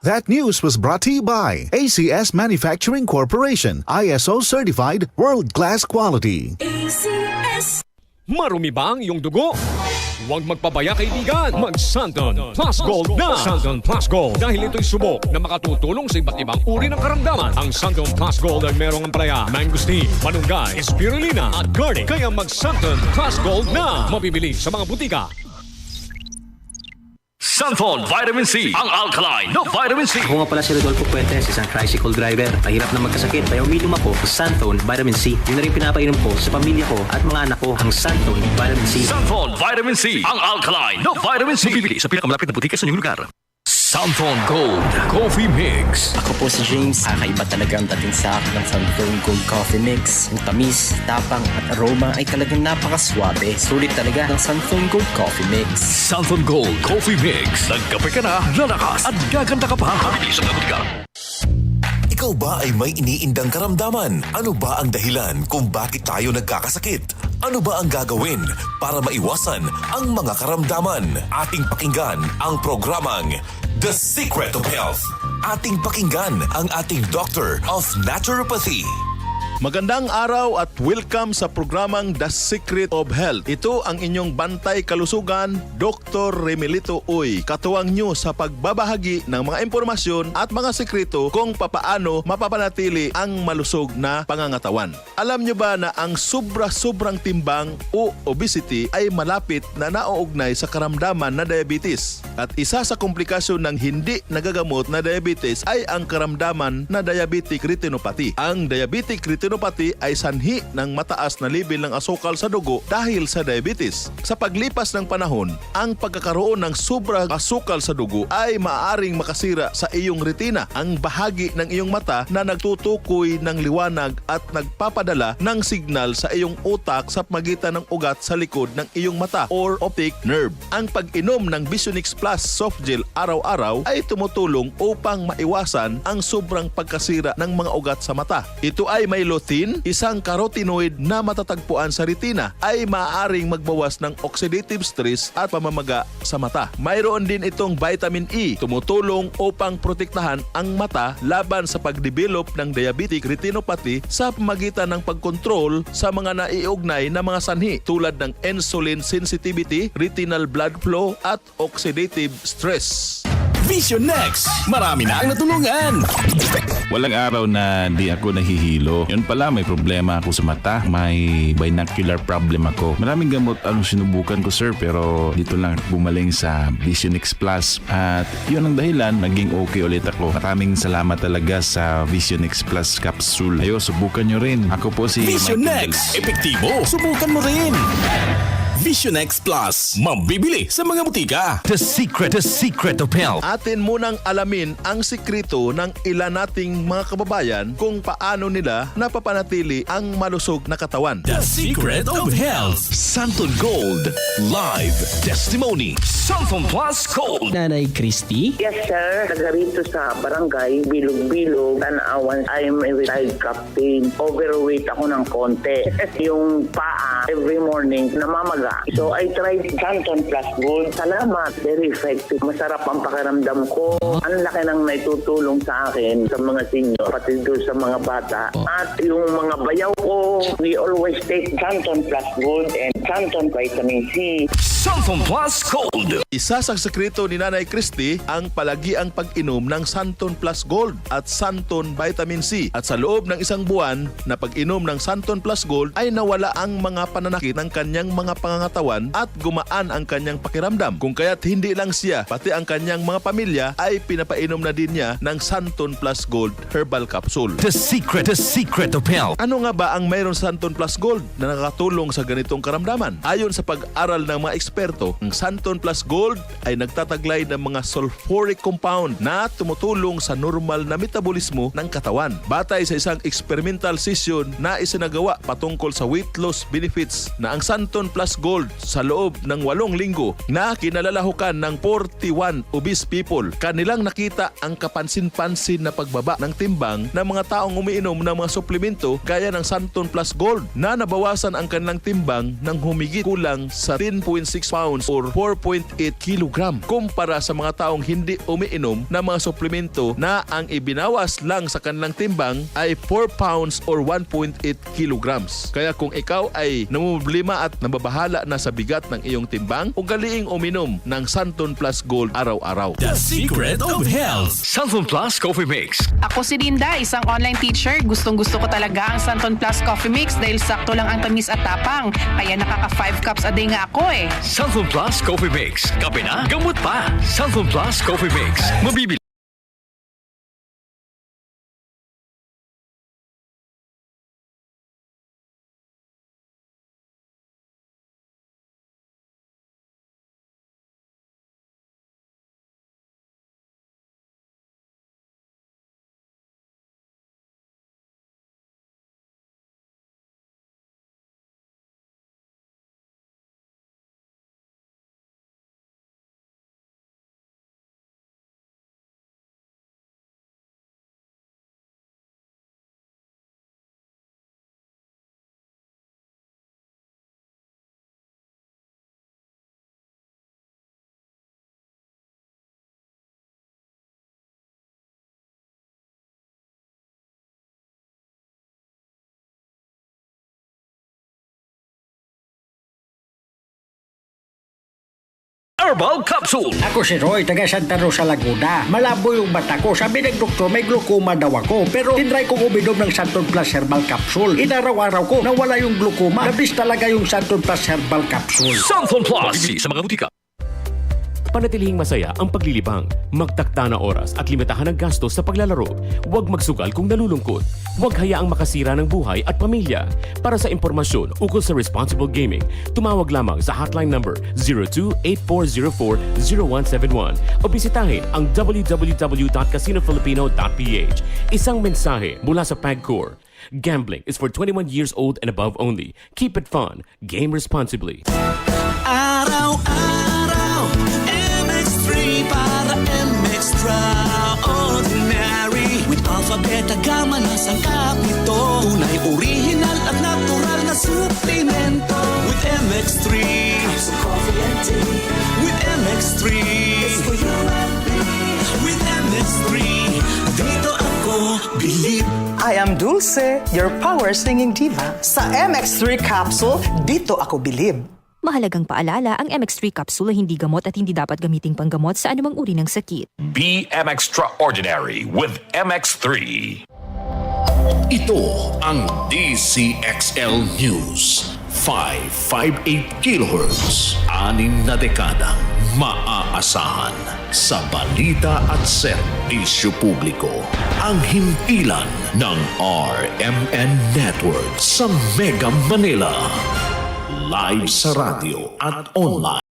That news was brought to you by ACS Manufacturing Corporation, ISO certified world-class quality. ACS. Marumi ba ang iyong dugo? Huwag magpabaya kaibigan. Mag-Santon Plus Gold na. Santon Plus Gold. Dahil ito'y subok na makatutulong sa iba't ibang uri ng karamdaman. Ang Santon Plus Gold ay merong ampalaya, mangosteen, malunggay, spirulina at garlic. Kaya mag-Santon Plus Gold na. Mabibili sa mga butika. Santon Vitamin C, ang alkaline na vitamin C. Ako nga pala si Rodolfo Puentes, isang tricycle driver. Mahirap na magkasakit, kaya uminom ako sa Santon Vitamin C. Yun na rin pinapainom ko sa pamilya ko at mga anak ko, ang Santon Vitamin C. Santon Vitamin C, ang alkaline na vitamin C. Bibili sa pinakamalapit na butika sa inyong lugar. Santon Gold Coffee Mix. Ako po si James. Kakaiba talaga ang dating sa akin ng Santon Gold Coffee Mix. Ang tamis, tapang at aroma ay talagang napakaswabe. Sulit talaga ng Santon Gold Coffee Mix. Santon Gold Coffee Mix. Nagkape ka na, lalakas at gaganda ka pa. Mabili sa mga butika. Ikaw ba ay may iniindang karamdaman? Ano ba ang dahilan kung bakit tayo nagkakasakit? Ano ba ang gagawin para maiwasan ang mga karamdaman? Ating pakinggan ang programang The Secret of Health. Ating pakinggan ang ating Doctor of Naturopathy. Magandang araw at welcome sa programang The Secret of Health. Ito ang inyong bantay kalusugan, Dr. Remelito Uy. Katuwang nyo sa pagbabahagi ng mga impormasyon at mga sekreto kung papaano mapapanatili ang malusog na pangangatawan. Alam nyo ba na ang sobra-sobrang timbang o obesity ay malapit na nauugnay sa karamdaman na diabetes? At isa sa komplikasyon ng hindi nagagamot na diabetes ay ang karamdaman na diabetic retinopathy. Ang diabetic retinopathy ay sanhi ng mataas na level ng asukal sa dugo dahil sa diabetes. Sa paglipas ng panahon, ang pagkakaroon ng sobrang asukal sa dugo ay maaaring makasira sa iyong retina, ang bahagi ng iyong mata na nagtutukoy ng liwanag at nagpapadala ng signal sa iyong utak sa pagitan ng ugat sa likod ng iyong mata or optic nerve. Ang pag-inom ng Visionix Plus soft gel araw-araw ay tumutulong upang maiwasan ang sobrang pagkasira ng mga ugat sa mata. Ito ay may lutein, isang carotenoid na matatagpuan sa retina, ay maaaring magbawas ng oxidative stress at pamamaga sa mata. Mayroon din itong vitamin E, tumutulong upang protektahan ang mata laban sa pagdevelop ng diabetic retinopathy sa pamagitan ng pagkontrol sa mga naiugnay na mga sanhi tulad ng insulin sensitivity, retinal blood flow at oxidative stress. Vision Next, marami na ang natulungan. Walang araw na di ako nahihilo. Yun pala, may problema ako sa mata. May binocular problem ako. Maraming gamot ang sinubukan ko, sir, pero dito lang bumaling sa Visionix Plus. At yun ang dahilan, naging okay ulit ako. Maraming salamat talaga sa Visionix Plus capsule. Ayo, subukan nyo rin. Ako po si Vision Michael Next, epektibo. Subukan mo rin. Vision X Plus, mabibili sa mga butika. The Secret of Health. Atin munang alamin ang sikreto ng ilan nating mga kababayan kung paano nila napapanatili ang malusog na katawan. The Secret of Health. Santon Gold Live Testimony. Santon Plus Gold. Nanay Christy? Yes, sir. Taga rito sa barangay, Bilog-Bilog, Tanawan. I'm a retired captain. Overweight ako ng konti. Yung paa, every morning, namamaga. So, I tried Santon Plus Gold. Salamat. Very effective. Masarap ang pakiramdam ko. Ang laki ng naitutulong sa akin, sa mga senior, pati doon sa mga bata. At yung mga bayaw ko, we always take Santon Plus Gold and Santon Vitamin C. Santon Plus Gold. Isa sa sekreto ni Nanay Christy ang palagiang pag-inom ng Santon Plus Gold at Santon Vitamin C. At sa loob ng isang buwan na pag-inom ng Santon Plus Gold ay nawala ang mga pananakit ng kanyang mga pangangatawan at gumaan ang kanyang pakiramdam. Kung kaya't hindi lang siya, pati ang kanyang mga pamilya ay pinapainom na din niya ng Santon Plus Gold Herbal Capsule. The Secret of Health. Ano nga ba ang mayroon sa Santon Plus Gold na nakakatulong sa ganitong karamdaman? Ayon sa pag-aral ng mga eksperto, ang Santon Plus Gold ay nagtataglay ng mga sulfuric compound na tumutulong sa normal na metabolismo ng katawan. Batay sa isang experimental session na isinagawa patungkol sa weight loss benefits na ang Santon Plus Gold sa loob ng 8 linggo na kinalalahukan ng 41 obese people, kanilang nakita ang kapansin-pansin na pagbaba ng timbang ng mga taong umiinom ng mga suplemento gaya ng Santon Plus Gold na nabawasan ang kanilang timbang ng humigit kulang sa 10.6 pounds or 4.8 kilogram kumpara sa mga taong hindi umiinom ng mga suplemento na ang ibinawas lang sa kanilang timbang ay 4 pounds or 1.8 kilograms. Kaya kung ikaw ay namumblema at nababahala na sa bigat ng iyong timbang, ugaliing uminom ng Santon Plus Gold araw-araw. The Secret of Health. Santon Plus Coffee Mix. Ako si Linda, isang online teacher. Gustong-gusto ko talaga ang Santon Plus Coffee Mix dahil sakto lang ang tamis at tapang. Kaya nakaka 5 cups a day nga ako eh. Santon Plus Coffee Mix. Kape na, gamot pa. Santon Plus Coffee Mix. Mabibili. Herbal Capsule. Ako si Roy, taga Santa Rosa, Laguna. Malabo yung mata ko. Sabi ng doktor, may glaucoma daw ako. Pero tinry kong uminom ng Santon Plus Herbal Capsule. Inaraw-araw ko, nawala yung glaucoma. Nabis talaga yung Santon Plus Herbal Capsule. Santon Plus. Bibili sa mga butika. Panatilihing masaya ang paglilibang. Magtakta na oras at limitahan ang gastos sa paglalaro. Huwag magsugal kung nalulungkot. Huwag hayaang makasira ng buhay at pamilya. Para sa impormasyon ukol sa responsible gaming, tumawag lamang sa hotline number 02-8404-0171 o bisitahin ang www.casinofilipino.ph. Isang mensahe mula sa PAGCOR. Gambling is for 21 years old and above only. Keep it fun. Game responsibly. Araw-araw, MX3 para extraordinary. With alpha, beta, gamma na sangkap nito. Tunay, original at natural na suplemento. With MX3, Capsule Coffee and Tea. With MX3, it's for you and me. With MX3, dito ako believe. I am Dulce, your power singing diva. Sa MX3 Capsule, dito ako bilib. Mahalagang paalala, ang MX3 capsule ay hindi gamot at hindi dapat gamiting panggamot sa anumang uri ng sakit. Be Extraordinary with MX3. Ito ang DCXL News. 558 kHz. 6 na dekadang maaasahan sa balita at serbisyo publiko. Ang himpilan ng RMN Network sa Mega Manila. Live sa radio at online.